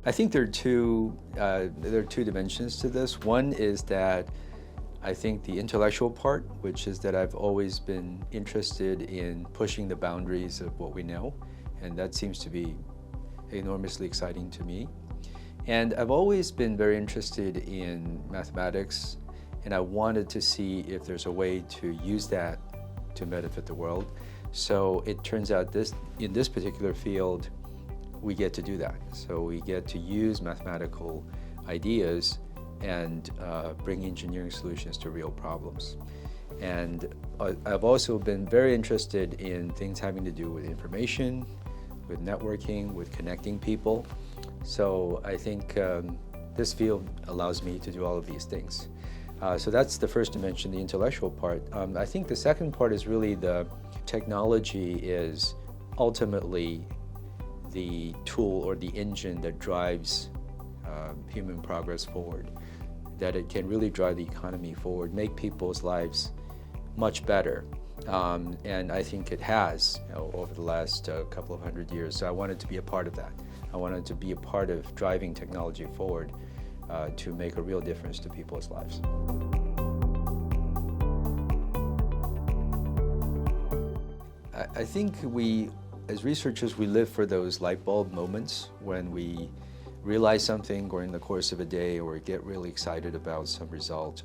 I think there are two dimensions to this. One is that I think the intellectual part, which is that I've always been interested in pushing the boundaries of what we know, and that seems to be enormously exciting to me. And I've always been very interested in mathematics, and I wanted to see if there's a way to use that to benefit the world. So it turns out in this particular field, we get to do that. So we get to use mathematical ideas and bring engineering solutions to real problems. And I've also been very interested in things having to do with information, with networking, with connecting people. So I think this field allows me to do all of these things. So that's the first dimension, the intellectual part. I think the second part is really the technology is ultimately the tool or the engine that drives human progress forward, that it can really drive the economy forward, make people's lives much better. And I think it has over the last couple of hundred years. So I wanted to be a part of that. I wanted to be a part of driving technology forward to make a real difference to people's lives. I think as researchers, we live for those light bulb moments when we realize something during the course of a day or get really excited about some result.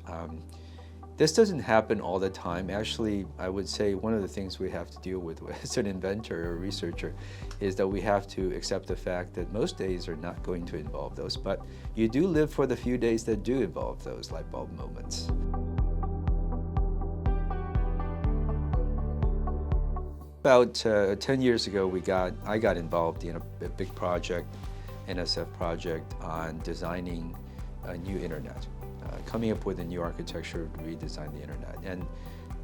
This doesn't happen all the time. Actually, I would say one of the things we have to deal with as an inventor or researcher is that we have to accept the fact that most days are not going to involve those, but you do live for the few days that do involve those light bulb moments. About 10 years ago, I got involved in a big project, NSF project, on designing a new internet. Coming up with a new architecture to redesign the internet. And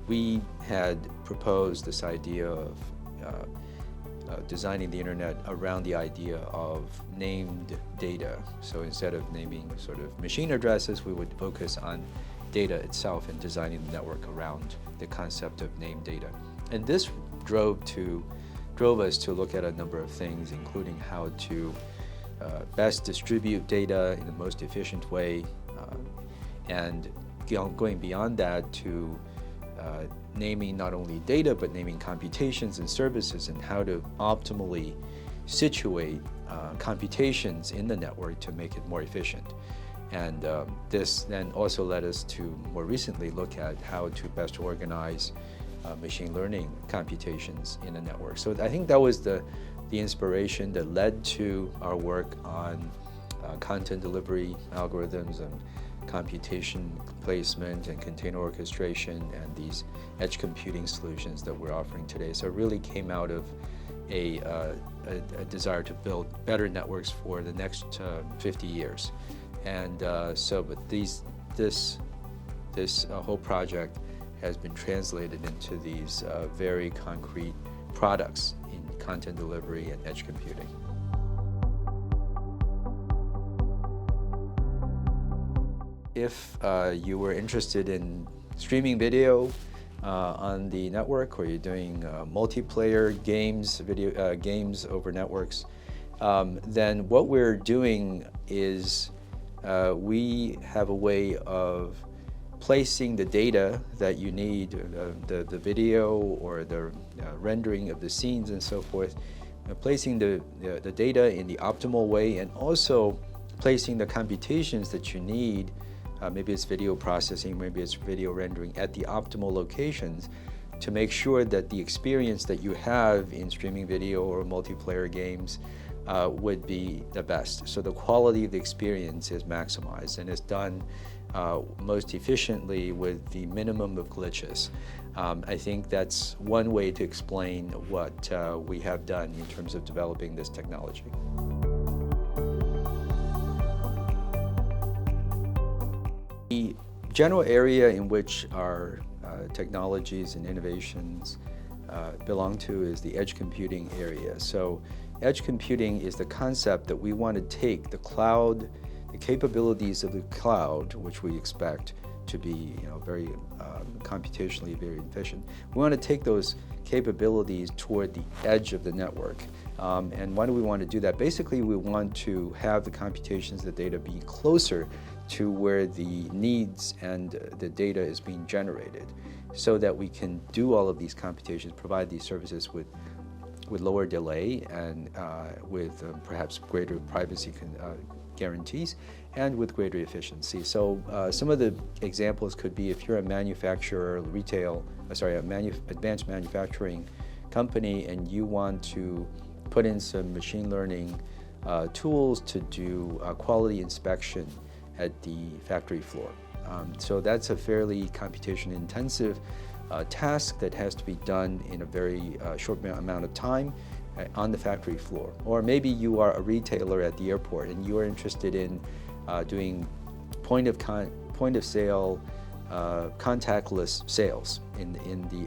we had proposed this idea of designing the internet around the idea of named data. So instead of naming sort of machine addresses, we would focus on data itself and designing the network around the concept of named data. And this drove us to look at a number of things, including how to best distribute data in the most efficient way, and going beyond that to naming not only data, but naming computations and services and how to optimally situate computations in the network to make it more efficient. And this then also led us to more recently look at how to best organize machine learning computations in a network. So I think that was the inspiration that led to our work on content delivery algorithms and computation placement and container orchestration and these edge computing solutions that we're offering today. So it really came out of a desire to build better networks for the next 50 years. And but this whole project has been translated into these very concrete products in content delivery and edge computing. If you were interested in streaming video on the network, or you're doing multiplayer games, games over networks, then what we're doing is we have a way of placing the data that you need, the video or the rendering of the scenes and so forth, placing the data in the optimal way, and also placing the computations that you need. Maybe it's video processing, maybe it's video rendering at the optimal locations to make sure that the experience that you have in streaming video or multiplayer games would be the best. So the quality of the experience is maximized and is done most efficiently with the minimum of glitches. I think that's one way to explain what we have done in terms of developing this technology. The general area in which our technologies and innovations belong to is the edge computing area. So edge computing is the concept that we want to take the cloud, the capabilities of the cloud, which we expect, to be very computationally very efficient. We want to take those capabilities toward the edge of the network. And why do we want to do that? Basically, we want to have the computations, the data be closer to where the needs and the data is being generated, so that we can do all of these computations, provide these services with lower delay and with perhaps greater privacy guarantees and with greater efficiency. So some of the examples could be if you're a manufacturer, advanced manufacturing company, and you want to put in some machine learning tools to do quality inspection at the factory floor. So that's a fairly computation intensive task that has to be done in a very short amount of time on the factory floor. Or maybe you are a retailer at the airport and you are interested in doing point of sale contactless sales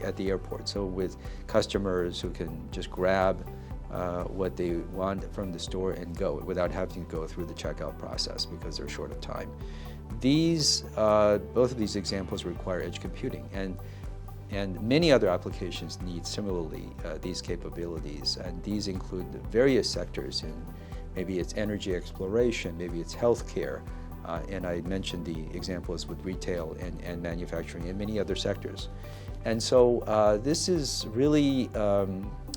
at the airport. So with customers who can just grab what they want from the store and go without having to go through the checkout process because they're short of time. Both of these examples require edge computing, and many other applications need similarly these capabilities, and these include various sectors. In maybe it's energy exploration, maybe it's healthcare, and I mentioned the examples with retail and manufacturing and many other sectors. And so this is really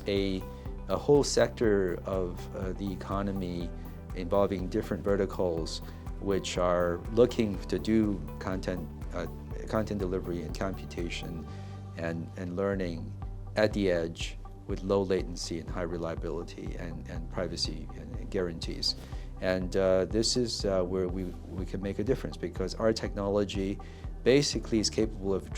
a whole sector of the economy involving different verticals which are looking to do content delivery and computation and learning at the edge with low latency and high reliability and privacy and guarantees. And this is where we can make a difference, because our technology basically is capable of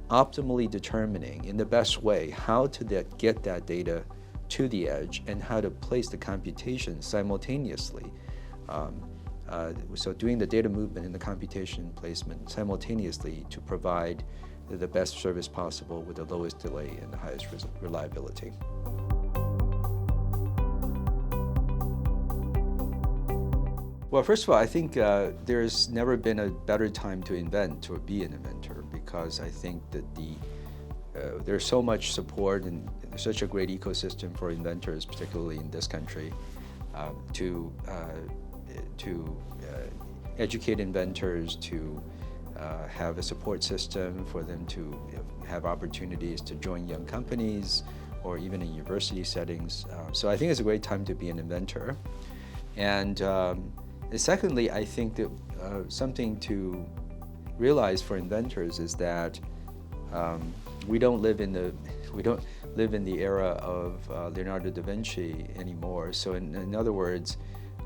optimally determining in the best way how to get that data to the edge and how to place the computation simultaneously. So doing the data movement and the computation placement simultaneously to provide the best service possible with the lowest delay and the highest reliability. Well, first of all, I think there's never been a better time to invent or be an inventor, because I think that there's so much support and there's such a great ecosystem for inventors, particularly in this country, to educate inventors, to have a support system for them to have opportunities to join young companies or even in university settings. So I think it's a great time to be an inventor. And secondly, I think that something to realize for inventors is that we don't live in the era of Leonardo da Vinci anymore. So in other words,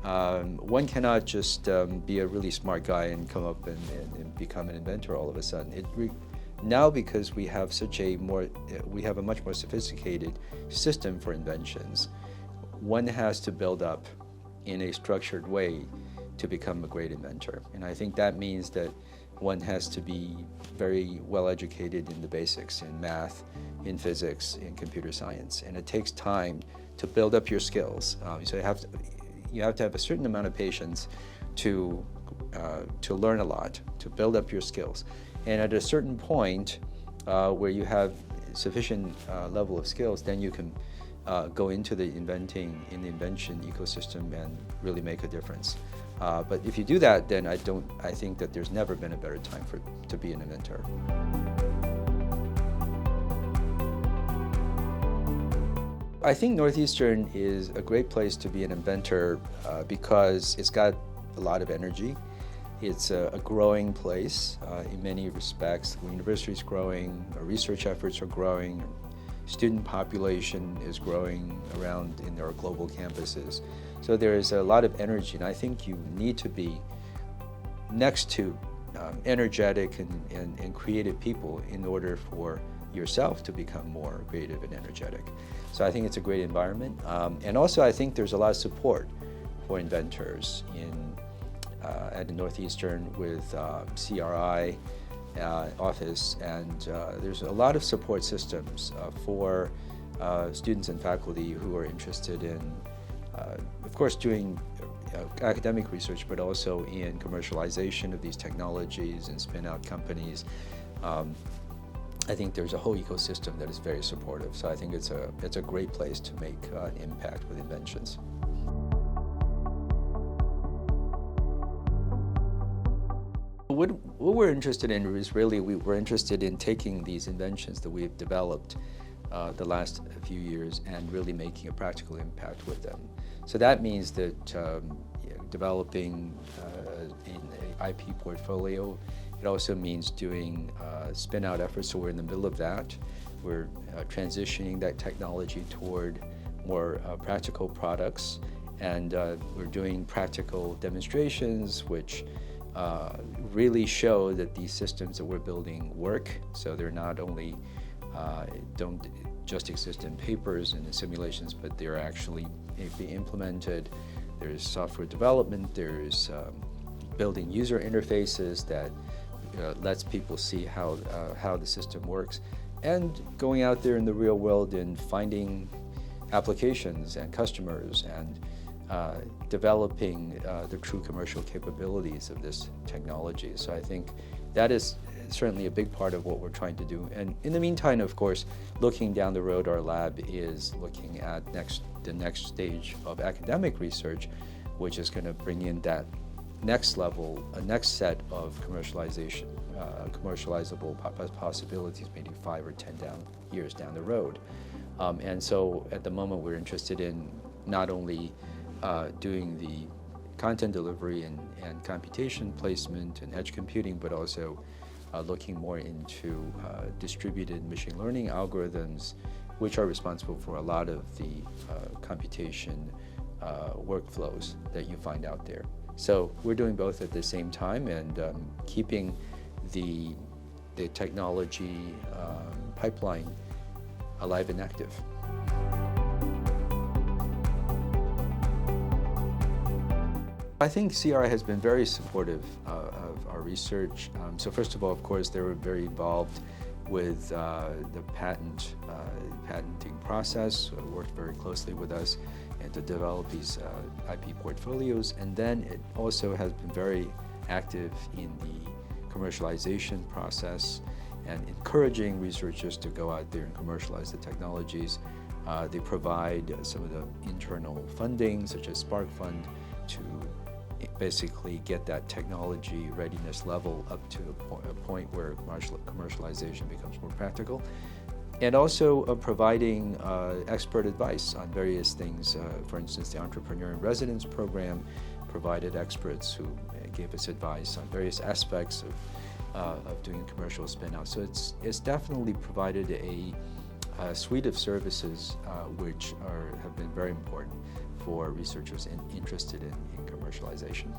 one cannot just be a really smart guy and come up and become an inventor all of a sudden. Now, because we have a much more sophisticated system for inventions, one has to build up in a structured way to become a great inventor. And I think that means that one has to be very well educated in the basics, in math, in physics, in computer science. And it takes time to build up your skills. So you have to have a certain amount of patience to learn a lot, to build up your skills. And at a certain point where you have sufficient level of skills, then you can go into the invention ecosystem and really make a difference. But if you do that, then I think that there's never been a better time to be an inventor. I think Northeastern is a great place to be an inventor because it's got a lot of energy. It's a growing place in many respects. The university is growing, our research efforts are growing, student population is growing around in our global campuses. So there is a lot of energy, and I think you need to be next to energetic and creative people in order for yourself to become more creative and energetic. So I think it's a great environment. And also I think there's a lot of support for inventors at the Northeastern with CRI office, and there's a lot of support systems for students and faculty who are interested in, of course, doing academic research, but also in commercialization of these technologies and spin-out companies. I think there's a whole ecosystem that is very supportive. So I think it's a great place to make an impact with inventions. What we're interested in is really, we're interested in taking these inventions that we've developed the last few years and really making a practical impact with them. So that means that developing an IP portfolio. It also means doing spin-out efforts, so we're in the middle of that. We're transitioning that technology toward more practical products, and we're doing practical demonstrations which really show that these systems that we're building work. So they're not only don't just exist in papers and in simulations, but they're actually being implemented. There's software development, there's building user interfaces that lets people see how the system works, and going out there in the real world and finding applications and customers and developing the true commercial capabilities of this technology. So I think that is certainly a big part of what we're trying to do. And in the meantime, of course, looking down the road, our lab is looking at the next stage of academic research, which is going to bring in that next level, a next set of commercialization, commercializable possibilities, maybe 5 or 10 years down the road. And so at the moment, we're interested in not only doing the content delivery and computation placement and edge computing, but also looking more into distributed machine learning algorithms, which are responsible for a lot of the computation workflows that you find out there. So we're doing both at the same time, and keeping the technology pipeline alive and active. I think CRI has been very supportive of our research. So first of all, of course, they were very involved with the patenting process, worked very closely with us and to develop these IP portfolios. And then it also has been very active in the commercialization process and encouraging researchers to go out there and commercialize the technologies. They provide some of the internal funding, such as Spark Fund, to basically get that technology readiness level up to a point where commercialization becomes more practical. And also providing expert advice on various things. For instance, the Entrepreneur in Residence program provided experts who gave us advice on various aspects of doing commercial spin-out. So it's definitely provided a suite of services which have been very important for researchers interested in commercialization.